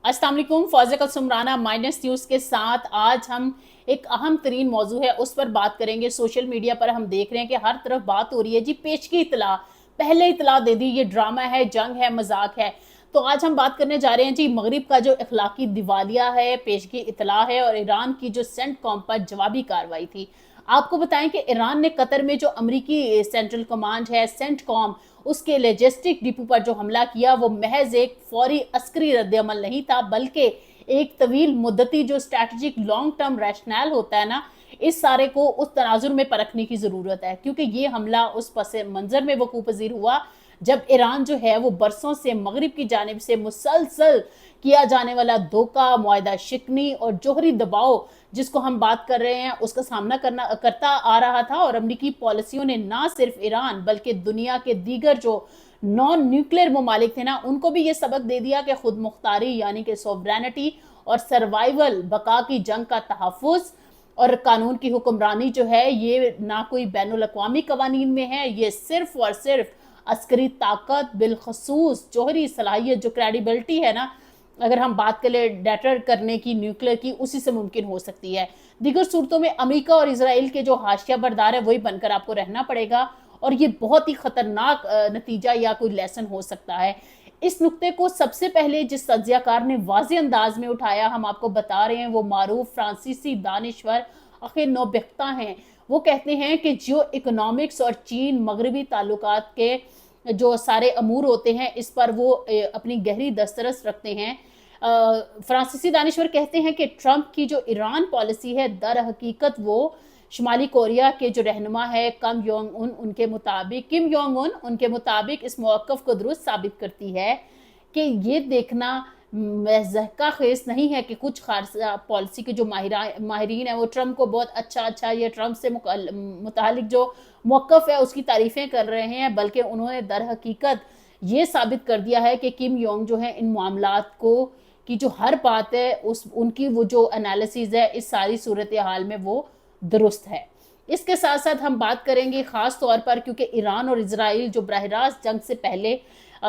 अस्सलाम वालेकुम, Fauzia सुमराना minus news के साथ आज हम एक अहम तरीन मौजू है उस पर बात करेंगे। सोशल मीडिया पर हम देख रहे हैं कि हर तरफ बात हो रही है जी, पेश की इतला, पहले इतला दे दी, ये ड्रामा है, जंग है, मजाक है। तो आज हम बात करने जा रहे हैं जी, मगरिब का जो इखलाकी दिवालिया है, पेश की इतला है और ईरान की जो सेंट कॉम पर जवाबी कार्रवाई थी। आपको बताएं कि ईरान ने कतर में जो अमरीकी सेंट्रल कमांड है सेंट कॉम, उसके लॉजिस्टिक डिपो पर जो हमला किया वो महज एक फौरी अस्करी रद्दअमल नहीं था, बल्कि एक तवील मुद्दती जो स्ट्रैटेजिक लॉन्ग टर्म रैशनल होता है ना, इस सारे को उस तनाजुर में परखने की ज़रूरत है, क्योंकि ये हमला उस पस मंज़र में वकूफ़ पज़ीर हुआ जब ईरान जो है वो बरसों से मगरिब की जानिब से मुसलसल किया जाने वाला धोखा, मुआहदा शिकनी और जोहरी दबाव जिसको हम बात कर रहे हैं उसका सामना करता आ रहा था। और अमरीकी पॉलिसियों ने ना सिर्फ ईरान बल्कि दुनिया के दीगर जो नॉन न्यूक्लियर ममालिक थे ना, उनको भी ये सबक दे दिया कि खुद मुख्तारी यानी कि सोवरेनिटी और सर्वाइवल बका की जंग का तहफ़्फ़ुज़ और कानून की हुक्मरानी जो है ये ना कोई बैनुल अक़वामी कवानीन में है, ये सिर्फ और सिर्फ अस्करी ताकत, बिलखसूस जोहरी सलाहियत, जो क्रेडिबिलिटी है ना, अगर हम बात करें डेटर करने की न्यूक्लियर की, उसी से मुमकिन हो सकती है। दीगर सूरतों में अमेरिका और इसराइल के जो हाशिया बरदार है वही बनकर आपको रहना पड़ेगा और ये बहुत ही खतरनाक नतीजा या कोई लेसन हो सकता है। इस नुक्ते को सबसे पहले जिस तज्जियाकार ने वाज़े अंदाज में उठाया, हम आपको बता रहे हैं, वो मारूफ फ्रांसीसी दानिश्वर अखिल नौबख्ता हैं। वो कहते हैं कि जियो इकोनॉमिक्स और चीन मगरबी ताल्लुकात के जो सारे अमूर होते हैं इस पर वो अपनी गहरी दस्तरस रखते हैं। फ्रांसीसी दानिश्वर कहते हैं कि ट्रंप की जो ईरान पॉलिसी है दर हकीकत वो शुमाली कोरिया के जो रहनुमा है किम जोंग उन उनके मुताबिक इस मौक़िफ़ को दुरुस्त साबित करती है कि ये देखना मज़हका खेस नहीं है कि कुछ खारजा पॉलिसी के जो माहिरीन हैं वो ट्रंप को बहुत अच्छा ये ट्रंप से मुतालिक जो मौक़िफ़ है उसकी तारीफ़ें कर रहे हैं, बल्कि उन्होंने दर हकीकत ये साबित कर दिया है कि किम योंग जो है इन मामलात को की जो हर बात है उस उनकी वो जो एनालिसिस है इस सारी सूरत हाल में वो दुरुस्त है। इसके साथ साथ हम बात करेंगे ख़ास तौर पर, क्योंकि ईरान और इजराइल जो बरह रास्त जंग से पहले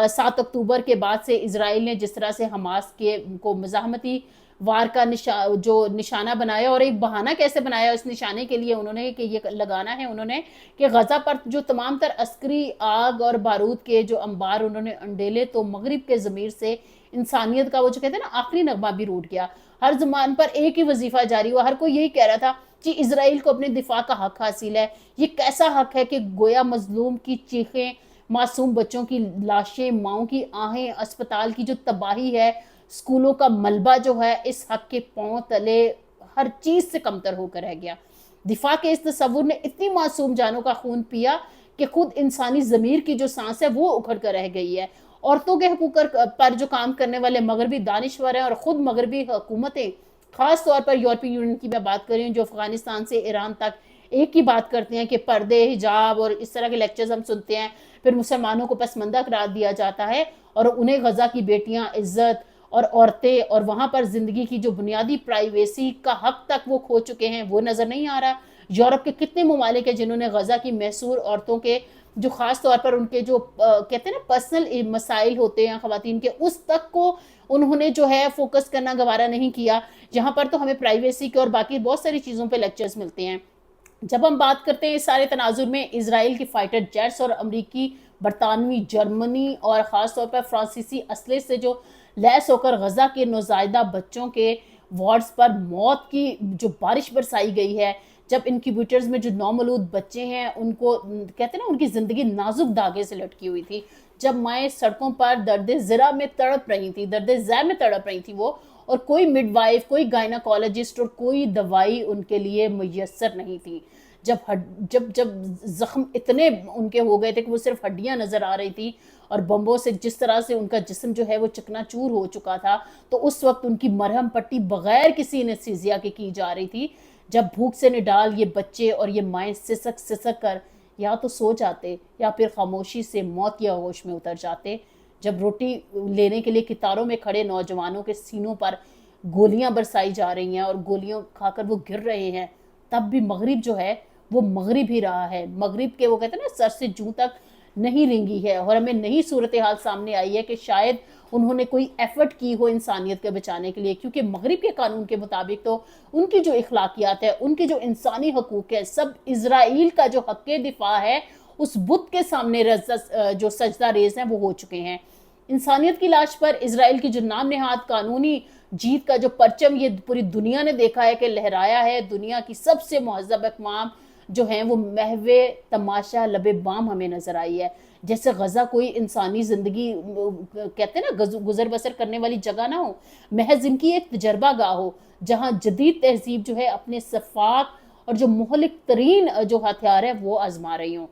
7 अक्टूबर के बाद से इजराइल ने जिस तरह से हमास के को मज़ाहमती वार का निशाना बनाया और एक बहाना कैसे बनाया इस निशाने के लिए उन्होंने कि ये लगाना है उन्होंने कि गजा पर जो तमाम तर अस्करी आग और बारूद के जो अंबार उन्होंने अंडेले, तो मगरिब के ज़मीर से इंसानियत का वो जो कहते हैं ना आखिरी नगमा भी रूठ गया। हर ज़ुबान पर एक ही वजीफा जारी हुआ, हर कोई यही कह रहा था कि इसराइल को अपने दिफा का हक हासिल है। ये कैसा हक है कि गोया मजलूम की चीखें, मासूम बच्चों की लाशें, माओं की आहें, अस्पताल की जो तबाही है, स्कूलों का मलबा जो है इस हक के पांव तले हर चीज से कमतर होकर रह गया। दिफा के इस तस्वुर ने इतनी मासूम जानों का खून पिया कि खुद इंसानी ज़मीर की जो सांस है वो उखड़ कर रह गई है। औरतों के हकूक पर जो काम करने वाले मगरबी दानिश्वर हैं और ख़ुद मगरबी हुकूमतें, ख़ास तौर पर यूरोपीय यूनियन की मैं बात कर रही हूँ, जो अफ़गानिस्तान से ईरान तक एक ही बात करते हैं कि पर्दे, हिजाब और इस तरह के लेक्चर्स हम सुनते हैं, फिर मुसलमानों को पसमंदा करार दिया जाता है और उन्हें गज़ा की बेटियाँ, इज़्ज़त और औरतें और वहाँ पर ज़िंदगी की जो बुनियादी प्राइवेसी का हक तक वो खो चुके हैं, वो नज़र नहीं आ रहा। यूरोप के कितने ममालिक हैं जिन्होंने गज़ा की महसूर औरतों के जो ख़ास तौर पर उनके जो कहते हैं ना पर्सनल मसाइल होते हैं ख़वातीन के, उस तक को उन्होंने जो है फोकस करना गवारा नहीं किया, जहाँ पर तो हमें प्राइवेसी के और बाकी बहुत सारी चीज़ों पे लेक्चर्स मिलते हैं। जब हम बात करते हैं इस सारे तनाजुर में इसराइल की फाइटर जेट्स और अमरीकी, बरतानवी, जर्मनी और ख़ास तौर पर फ्रांसीसी असले से जो लैस होकर गज़ा के नौज़ायदा बच्चों के वार्ड्स पर मौत की जो बारिश बरसाई गई है, जब इनक्यूबेटर्स में जो नौमौलूद बच्चे हैं उनको कहते हैं ना उनकी ज़िंदगी नाजुक धागे से लटकी हुई थी, जब माएँ सड़कों पर दर्द ज़रा में तड़प रही थी, दर्द ज़ै में तड़प रही थी वो, और कोई मिडवाइफ, कोई गायनाकोलॉजिस्ट और कोई दवाई उनके लिए मुयस्सर नहीं थी। जब ज़ख्म इतने उनके हो गए थे कि वो सिर्फ हड्डियां नज़र आ रही थी और बम्बों से जिस तरह से उनका जिस्म जो है वो चकनाचूर हो चुका था, तो उस वक्त उनकी मरहम पट्टी बगैर किसी एनेस्थीसिया के की जा रही थी। जब भूख से निडाल ये बच्चे और ये माएँ सिसक सिसक कर या तो सो जाते या फिर खामोशी से मौत या होश में उतर जाते। जब रोटी लेने के लिए कितारों में खड़े नौजवानों के सीनों पर गोलियां बरसाई जा रही हैं और गोलियों खाकर वो गिर रहे हैं, तब भी मगरिब जो है वो मगरिब ही रहा है। मगरिब के वो कहते हैं ना सर से जूं तक نہیں رنگی ہے اور ہمیں نئی صورتحال سامنے آئی ہے کہ شاید انہوں نے کوئی ایفرٹ کی ہو انسانیت کے بچانے کے لیے، کیونکہ مغرب کے قانون کے مطابق تو ان کی جو اخلاقیات ہے، ان کے جو انسانی حقوق ہے، سب اسرائیل کا جو حق دفاع ہے اس بت کے سامنے جو سجدہ ریز ہیں وہ ہو چکے ہیں۔ انسانیت کی لاش پر اسرائیل کی جو نام نہاد قانونی جیت کا جو پرچم یہ پوری دنیا نے دیکھا ہے کہ لہرایا ہے، دنیا کی سب سے مہذب اقوام جو ہیں وہ محو تماشا لب بام ہمیں نظر آئی ہے۔ جیسے غزہ کوئی انسانی زندگی کہتے ہیں نا گزر بسر کرنے والی جگہ نہ ہو، محض ان کی ایک تجربہ گاہ ہو جہاں جدید تہذیب جو ہے اپنے صفاق اور جو مہلک ترین جو ہتھیار ہے وہ آزما رہی ہوں۔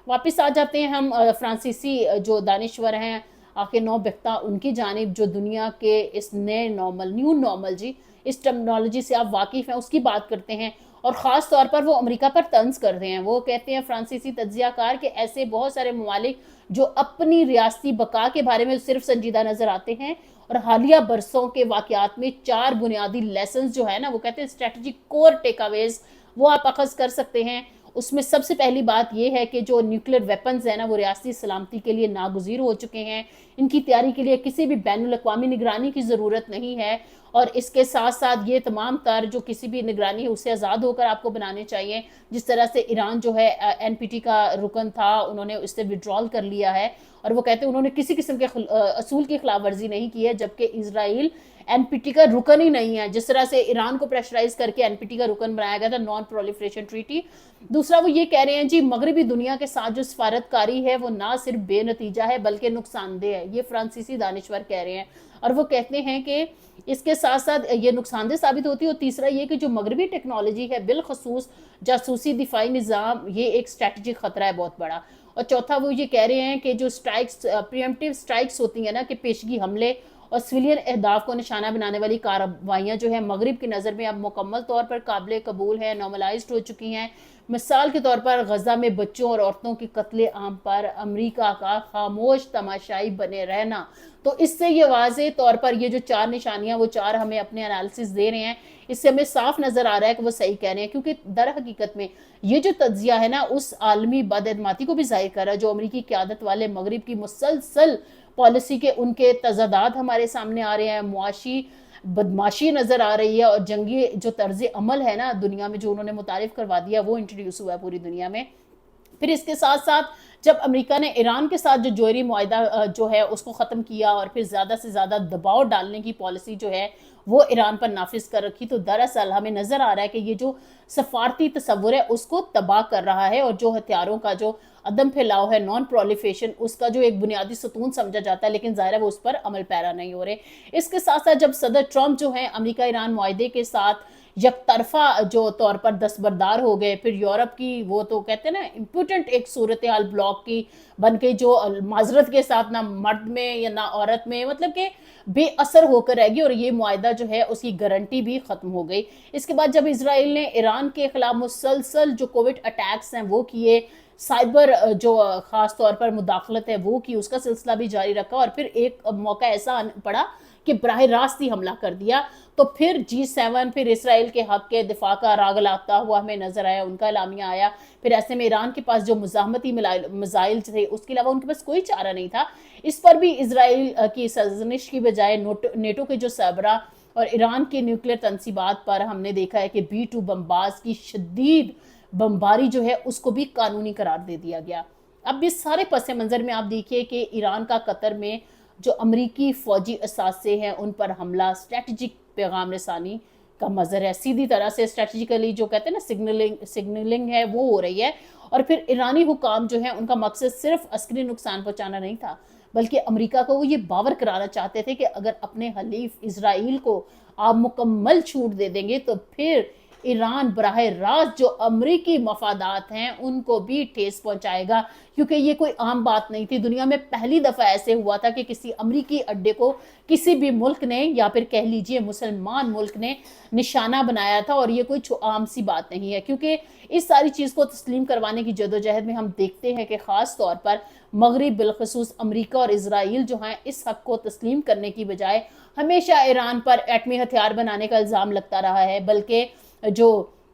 واپس آ جاتے ہیں ہم فرانسیسی جو دانشور ہیں آخر نو بختہ ان کی جانب، جو دنیا کے اس نئے نارمل، نیو نارمل جی اس ٹرمنالوجی سے آپ واقف ہیں اس کی بات کرتے ہیں، اور خاص طور پر وہ امریکہ پر طنز کرتے ہیں۔ وہ کہتے ہیں فرانسیسی تجزیہ کار کہ ایسے بہت سارے ممالک جو اپنی ریاستی بقا کے بارے میں صرف سنجیدہ نظر آتے ہیں، اور حالیہ برسوں کے واقعات میں 4 بنیادی لیسنز جو ہے نا وہ کہتے ہیں اسٹریٹجک کور ٹیک اویز وہ آپ اخذ کر سکتے ہیں۔ اس میں سب سے پہلی بات یہ ہے کہ جو نیوکلیر ویپنز ہیں نا وہ ریاستی سلامتی کے لیے ناگزیر ہو چکے ہیں، ان کی تیاری کے لیے کسی بھی بین الاقوامی نگرانی کی ضرورت نہیں ہے، اور اس کے ساتھ ساتھ یہ تمام تر جو کسی بھی نگرانی ہے اسے آزاد ہو کر آپ کو بنانے چاہیے، جس طرح سے ایران جو ہے این پی ٹی کا رکن تھا انہوں نے اس سے وڈرال کر لیا ہے، اور وہ کہتے ہیں انہوں نے کسی قسم کے اصول کی خلاف ورزی نہیں کی ہے، جبکہ اسرائیل این پی ٹی کا رکن ہی نہیں ہے، جس طرح سے ایران کو پریشرائز کر کے این پی ٹی کا رکن بنایا گیا تھا، نان پرولیفریشن ٹریٹی۔ دوسرا وہ یہ کہہ رہے ہیں جی مغربی دنیا کے ساتھ جو سفارتکاری ہے وہ نہ صرف بے نتیجہ ہے بلکہ نقصان دہ ہے، یہ فرانسیسی دانشور کہہ رہے ہیں، اور وہ کہتے ہیں کہ اس کے ساتھ ساتھ یہ نقصان دہ ثابت ہوتی ہے، اور تیسرا یہ کہ جو مغربی ٹیکنالوجی ہے بالخصوص جاسوسی دفاعی نظام یہ ایک اسٹریٹجک خطرہ ہے بہت بڑا، اور چوتھا وہ یہ کہہ رہے ہیں کہ جو سٹرائکس پریمپٹیو سٹرائکس ہوتی ہیں نا کہ پیشگی حملے اور سویلین اہداف کو نشانہ بنانے والی کارروائیاں جو ہیں مغرب کی نظر میں اب مکمل طور پر قابل قبول ہیں، نارملائزڈ ہو چکی ہیں۔ مثال کے طور پر غزہ میں بچوں اور عورتوں کی قتل عام پر امریکہ کا خاموش تماشائی بنے رہنا، تو اس سے یہ واضح طور پر یہ جو 4 نشانیاں وہ 4 ہمیں اپنے انالیسس دے رہے ہیں، اس سے ہمیں صاف نظر آ رہا ہے کہ وہ صحیح کہہ رہے ہیں، کیونکہ در حقیقت میں یہ جو تجزیہ ہے نا اس عالمی بداعتمادی کو بھی ظاہر کر رہا ہے جو امریکی قیادت والے مغرب کی مسلسل پالیسی کے ان کے تضادات ہمارے سامنے آ رہے ہیں، معاشی بدماشی نظر آ رہی ہے، اور جنگی جو طرز عمل ہے نا دنیا میں جو انہوں نے متعارف کروا دیا وہ انٹروڈیوس ہوا ہے پوری دنیا میں۔ پھر اس کے ساتھ ساتھ جب امریکہ نے ایران کے ساتھ جو جوہری معاہدہ جو ہے اس کو ختم کیا اور پھر زیادہ سے زیادہ دباؤ ڈالنے کی پالیسی جو ہے وہ ایران پر نافذ کر رکھی، تو دراصل ہمیں نظر آ رہا ہے کہ یہ جو سفارتی تصور ہے اس کو تباہ کر رہا ہے، اور جو ہتھیاروں کا جو عدم پھیلاؤ ہے، نان پرولیفریشن، اس کا جو ایک بنیادی ستون سمجھا جاتا ہے، لیکن ظاہر ہے وہ اس پر عمل پیرا نہیں ہو رہے۔ اس کے ساتھ ساتھ جب صدر ٹرمپ جو ہیں امریکہ ایران معاہدے کے ساتھ یک طرفہ جو طور پر دستبردار ہو گئے، پھر یورپ کی وہ تو کہتے ہیں نا امپوٹنٹ ایک صورتحال بلاک کی بن کے جو معذرت کے ساتھ نہ مرد میں یا نہ عورت میں مطلب کہ بے اثر ہو کر رہ گئی، اور یہ معاہدہ جو ہے اس کی گارنٹی بھی ختم ہو گئی۔ اس کے بعد جب اسرائیل نے ایران کے خلاف مسلسل جو کووڈ اٹیکس ہیں وہ کیے، سائبر جو خاص طور پر مداخلت ہے وہ کی، اس کا سلسلہ بھی جاری رکھا، اور پھر ایک موقع ایسا پڑا کہ براہ راست ہی حملہ کر دیا، تو پھر G7 پھر اسرائیل کے حق کے دفاع کا راگ لاتا ہوا ہمیں نظر آیا، ان کا اعلامیہ آیا۔ پھر ایسے میں ایران کے پاس جو مزاحمتی میزائل تھے اس کے علاوہ ان کے پاس کوئی چارہ نہیں تھا، اس پر بھی اسرائیل کی سرزنش کی بجائے نیٹو کے جو سربراہ اور ایران کے نیوکلیر تنصیبات پر ہم نے دیکھا ہے کہ B-2 بمباز کی شدید بمباری جو ہے اس کو بھی قانونی قرار دے دیا گیا۔ اب اس سارے پس منظر میں آپ دیکھیے کہ ایران کا قطر میں جو امریکی فوجی اثاثے ہیں ان پر حملہ اسٹریٹجک پیغام رسانی کا مظہر ہے، سیدھی طرح سے اسٹریٹجیکلی جو کہتے ہیں نا سگنلنگ ہے وہ ہو رہی ہے، اور پھر ایرانی حکام جو ہیں ان کا مقصد صرف عسکری نقصان پہنچانا نہیں تھا بلکہ امریکہ کو وہ یہ باور کرانا چاہتے تھے کہ اگر اپنے حلیف اسرائیل کو آپ مکمل چھوٹ دے دیں گے تو پھر ایران براہ راست جو امریکی مفادات ہیں ان کو بھی ٹھیس پہنچائے گا، کیونکہ یہ کوئی عام بات نہیں تھی۔ دنیا میں پہلی دفعہ ایسے ہوا تھا کہ کسی امریکی اڈے کو کسی بھی ملک نے یا پھر کہہ لیجئے مسلمان ملک نے نشانہ بنایا تھا، اور یہ کوئی عام سی بات نہیں ہے، کیونکہ اس ساری چیز کو تسلیم کروانے کی جدوجہد میں ہم دیکھتے ہیں کہ خاص طور پر مغرب بالخصوص امریکہ اور اسرائیل جو ہیں اس حق کو تسلیم کرنے کی بجائے ہمیشہ ایران پر ایٹمی ہتھیار بنانے کا الزام لگتا رہا ہے، بلکہ جو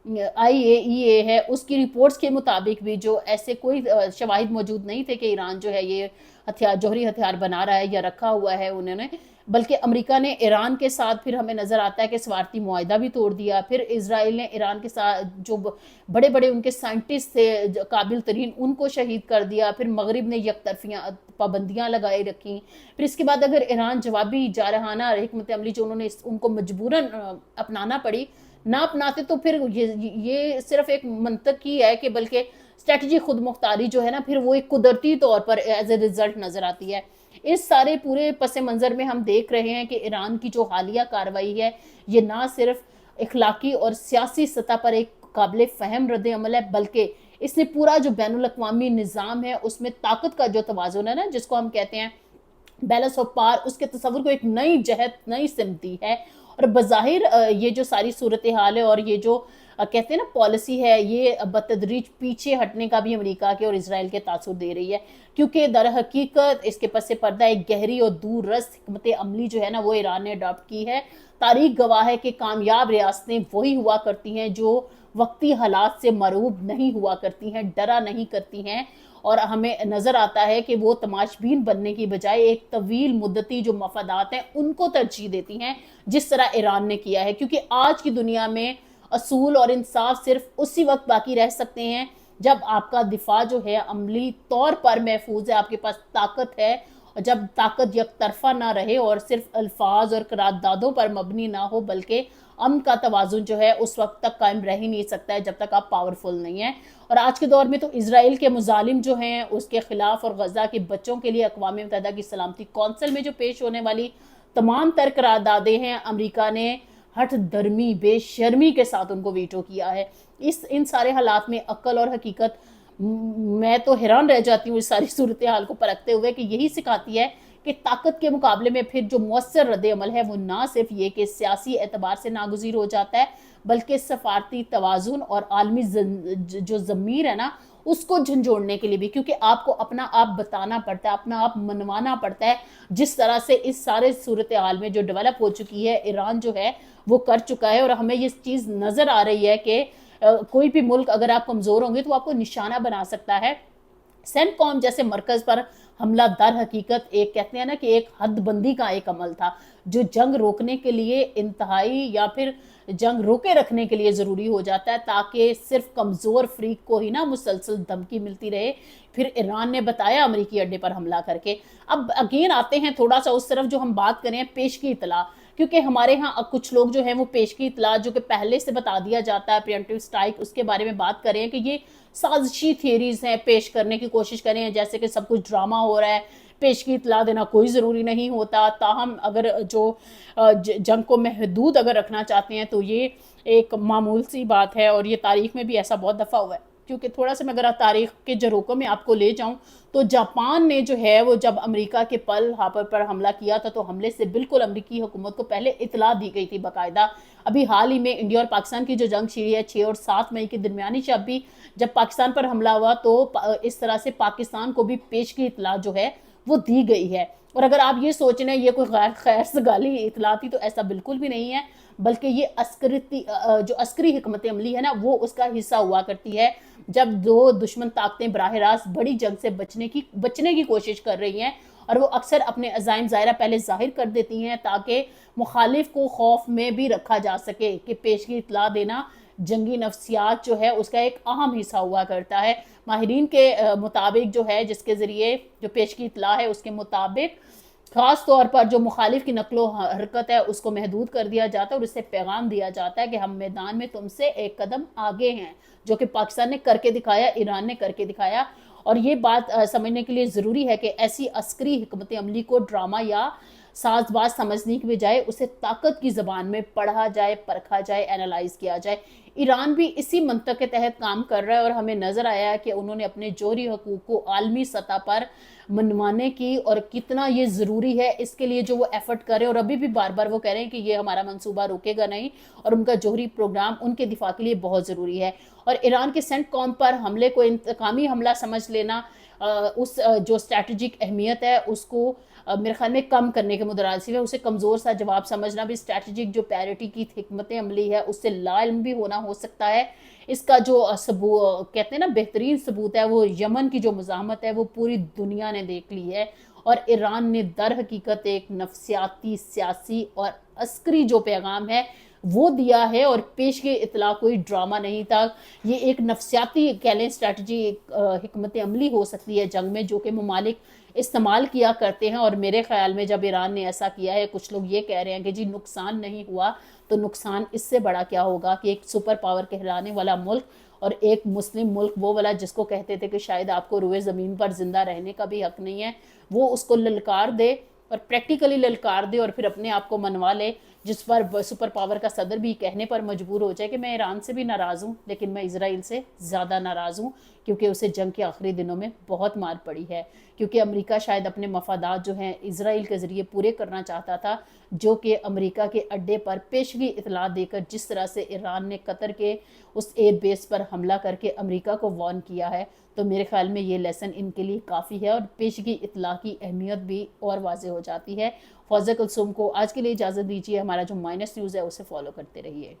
IAEA है, उसकी रिपोर्ट्स के मुताबिक भी जो ऐसे कोई शवाहिद मौजूद नहीं थे कि ईरान जो है ये हथियार, जौहरी हथियार बना रहा है या रखा हुआ है उन्होंने, बल्कि अमेरिका ने ईरान के साथ फिर हमें नज़र आता है कि सवारती मुआहिदा भी तोड़ दिया। फिर इसराइल ने ईरान के साथ जो बड़े बड़े उनके साइंटिस्ट थे काबिल तरीन, उनको शहीद कर दिया। फिर मगरिब ने यकतरफियाँ पाबंदियाँ लगाई रखी। फिर इसके बाद अगर ईरान जवाबी जारहाना हिकमत अमली जो उन्होंने उनको मजबूरन अपनाना पड़ी, ना अपनाते तो फिर ये सिर्फ एक मंतक ही है कि बल्कि स्ट्रेटजी खुद मुख्तारी जो है ना, फिर वो एक कुदरती तौर पर एज ए रिजल्ट नजर आती है। इस सारे पूरे पस मंज़र में हम देख रहे हैं कि ईरान की जो हालिया कार्रवाई है, ये ना सिर्फ इखलाकी और सियासी सतह पर एक काबिल फ़हम रद्द अमल है, बल्कि इसने पूरा जो बैनुल अक़वामी निज़ाम है उसमें ताकत का जो तवाज़ुन है ना, जिसको हम कहते हैं बैलेंस ऑफ पावर, उसके तस्वुर को एक नई जहत, नई सिमत दी है। और बज़ाहिर ये जो सारी सूरत हाल है और ये जो कहते हैं ना पॉलिसी है, ये बतदरीज पीछे हटने का भी अमेरिका के और इसराइल के तासुर दे रही है, क्योंकि दर हकीकत इसके पस पर्दा एक गहरी और दूर रस हिकमत अमली जो है ना, वो ईरान ने अडॉप्ट की है। तारीख गवाह है कि कामयाब रियासतें वही हुआ करती हैं जो वक्ती हालात से मरूब नहीं हुआ करती हैं, डरा नहीं करती हैं, और हमें नज़र आता है कि वो तमाशबीन बनने की बजाय एक तवील मुद्दती जो मफादात हैं उनको तरजीह देती हैं, जिस तरह ईरान ने किया है। क्योंकि आज की दुनिया में असूल और इंसाफ सिर्फ उसी वक्त बाकी रह सकते हैं जब आपका दिफा जो है अमली तौर पर महफूज है, आपके पास ताकत है, और जब ताकत एक तरफा ना रहे और सिर्फ अल्फाज और करारदादों पर मबनी ना हो, बल्कि अमन का तवाज़ुन जो है उस वक्त तक कायम रह ही नहीं सकता है जब तक आप पावरफुल नहीं हैं। और आज के दौर में तो इसराइल के मुजालिम जो हैं उसके खिलाफ और गजा के बच्चों के लिए अक़वाम मुत्तहिदा की सलामती कौंसिल में जो पेश होने वाली तमाम तर करारदादें हैं, अमेरिका ने हठ धर्मी बेशर्मी के साथ उनको वीटो किया है। इन सारे हालात में अक्ल और हकीकत, मैं तो हैरान रह जाती हूँ इस सारी सूरत हाल को परखते हुए, कि यही सिखाती है कि ताकत के मुकाबले में फिर जो मौसर रद्द अमल है वो ना सिर्फ ये कि सियासी एतबार से नागुज़ीर हो जाता है, बल्कि सफारती तवाज़ुन और आलमी जो ज़मीर है ना उसको झंझोड़ने के लिए भी, क्योंकि आपको अपना आप बताना पड़ता है, अपना आप मनवाना पड़ता है। जिस तरह से इस सारे सूरत हाल में जो डेवलप हो चुकी है, ईरान जो है वो कर चुका है, और हमें ये चीज़ नज़र आ रही है कि कोई भी मुल्क अगर आप कमज़ोर होंगे तो आपको निशाना बना सकता है। सेंटकॉम जैसे मरकज़ पर हमला दर हकीकत एक कहते हैं ना कि एक हदबंदी का एक अमल था, जो जंग रोकने के लिए इंतहाई या फिर जंग रोके रखने के लिए ज़रूरी हो जाता है, ताकि सिर्फ कमज़ोर फ्रीक को ही ना मुसलसल धमकी मिलती रहे। फिर ईरान ने बताया अमरीकी अड्डे पर हमला करके। अब अगेन आते हैं थोड़ा सा उस तरफ जो हम बात करें पेश की इतला, क्योंकि हमारे यहाँ कुछ लोग जो हैं वो पेश की इतला जो कि पहले से बता दिया जाता है, प्रिएम्प्टिव स्ट्राइक, उसके बारे में बात करें कि ये साजिशी थियरीज हैं, पेश करने की कोशिश करें जैसे कि सब कुछ ड्रामा हो रहा है, पेश की इतला देना कोई ज़रूरी नहीं होता। ताहम अगर जो जंग को महदूद अगर रखना चाहते हैं तो ये एक मामूल सी बात है, और ये तारीख में भी ऐसा बहुत दफ़ा हुआ है। क्योंकि थोड़ा सा मैं अगर तारीख के जरोकों में आपको ले जाऊं तो जापान ने जो है वो जब अमेरिका के पर्ल हार्बर पर हमला किया था, तो हमले से बिल्कुल अमेरिकी हुकूमत को पहले इतला दी गई थी बाकायदा। अभी हाल ही में इंडिया और पाकिस्तान की जो जंग छिड़ी है 6 और 7 मई के दरमियानी शब भी जब पाकिस्तान पर हमला हुआ तो इस तरह से पाकिस्तान को भी पेश की इतला जो है वो दी गई है। और अगर आप ये सोच रहे हैं ये कोई गैर खैर सगाली इतला थी, तो ऐसा बिल्कुल भी नहीं है, बल्कि ये जो अस्करी हिकमत अमली है ना वो उसका हिस्सा हुआ करती है। जब दो दुश्मन ताकतें बराह रास्त बड़ी जंग से बचने की कोशिश कर रही हैं, और वो अक्सर अपने अज़ाइम ज़ाहिरा पहले जाहिर कर देती हैं ताकि मुखालिफ को खौफ में भी रखा जा सके, कि पेश की इतला देना जंगी नफ्सियात जो है उसका एक अहम हिस्सा हुआ करता है। माहिरीन के मुताबिक जो है जिसके ज़रिए जो पेश की इतला है उसके मुताबिक ख़ास तौर पर जो मुखालिफ की नकलो हरकत है उसको महदूद कर दिया जाता है, और इससे पैगाम दिया जाता है कि हम मैदान में तुमसे एक कदम आगे हैं, जो कि पाकिस्तान ने करके दिखाया, ईरान ने करके दिखाया। और ये बात समझने के लिए ज़रूरी है कि ऐसी अस्करी हिकमत अमली को ड्रामा या साजबाज समझने की बजाय उसे ताकत की ज़बान में पढ़ा जाए, परखा जाए, एनालाइज किया जाए। ईरान भी इसी मंतक के तहत काम कर रहा है, और हमें नज़र आया है कि उन्होंने अपने जोहरी हकूक़ को आलमी सतह पर मनवाने की, और कितना ये ज़रूरी है इसके लिए जो वो एफर्ट करें, और अभी भी बार बार वो कह रहे हैं कि ये हमारा मंसूबा रुकेगा नहीं, और उनका जोहरी प्रोग्राम उनके दिफा के लिए बहुत ज़रूरी है। और ईरान के सेंटकॉम पर हमले को इंतकामी हमला समझ लेना, उस जो स्ट्रैटेजिक अहमियत है उसको मेरे ख्याल में कम करने के मुतरासिफ है। उसे कमज़ोर सा जवाब समझना भी स्ट्रैटेजिक जो पैरिटी की हिकमत अमली है उससे लाइल्म भी होना हो सकता है। इसका जो कहते हैं ना बेहतरीन सबूत है वो यमन की जो मज़ाहमत है वो पूरी दुनिया ने देख ली है, और ईरान ने दर हकीकत एक नफसियाती, सियासी और अस्करी जो पैगाम है वो दिया है, और पेश के इतला कोई ड्रामा नहीं था। ये एक नफसियाती कह लें स्ट्रैटेजी, हिकमत अमली हो सकती है जंग में, जो कि ममालिक इस्तेमाल किया करते हैं। और मेरे ख्याल में जब ईरान ने ऐसा किया है, कुछ लोग ये कह रहे हैं कि जी नुकसान नहीं हुआ, तो नुकसान इससे बड़ा क्या होगा कि एक सुपर पावर कहलाने वाला मुल्क और एक मुस्लिम मुल्क, वो वाला जिसको कहते थे कि शायद आपको रुए ज़मीन पर ज़िंदा रहने का भी हक नहीं है, वो उसको ललकार दे और प्रैक्टिकली ललकार दे और फिर अपने आप को मनवा ले, जिस पर सुपर पावर का सदर भी कहने पर मजबूर हो जाए कि मैं ईरान से भी नाराज़ हूँ लेकिन मैं इसराइल से ज़्यादा नाराज़ हूँ, क्योंकि उसे जंग के आखिरी दिनों में बहुत मार पड़ी है। क्योंकि अमेरिका शायद अपने मफादात जो हैं इसराइल के ज़रिए पूरे करना चाहता था, जो कि अमेरिका के अड्डे पर पेशगी इतला देकर जिस तरह से ईरान ने कतर के उस एयर बेस पर हमला करके अमेरिका को वार्न किया है, तो मेरे ख्याल में ये लेसन इनके लिए काफ़ी है और पेशगी इतला की अहमियत भी और वाज़े हो जाती है। फौज़ा कुलसुम को आज के लिए इजाज़त दीजिए। हमारा जो माइनस न्यूज़ है उसे फॉलो करते रहिए।